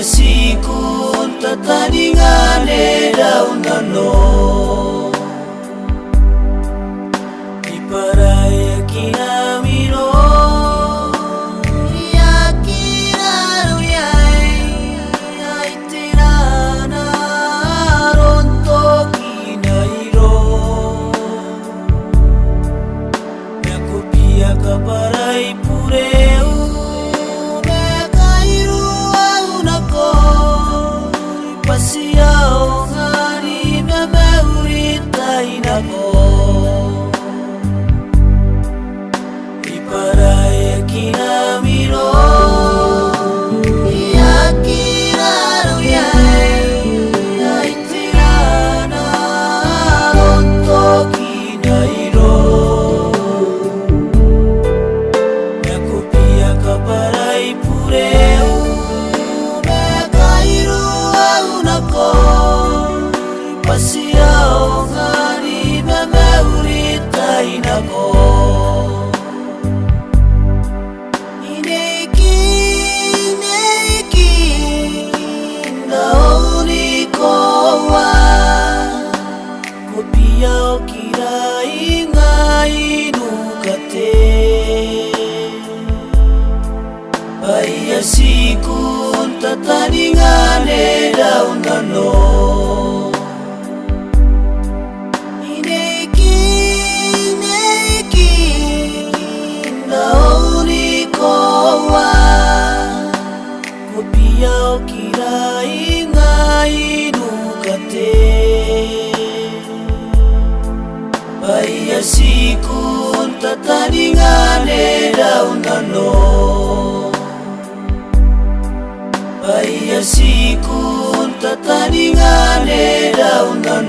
Sikun tatandingane daun nano iparaya kinamino yakina uyai aitirana ronto kinairo nakupia kaparai pureu pasiao ngani memeurita inako iparaya kinamino yakina uyai aitirana ronto kinairo nakupia kaparai pureu pasiao ngani memeurita inako Ineki nauni kowa kopiao kirai ngai nukate Baya sikun tatandingane daun nano Kopiao kirai ngai nukate Baya sikun tatandingane daun nano Baya sikun tatandingane daun nano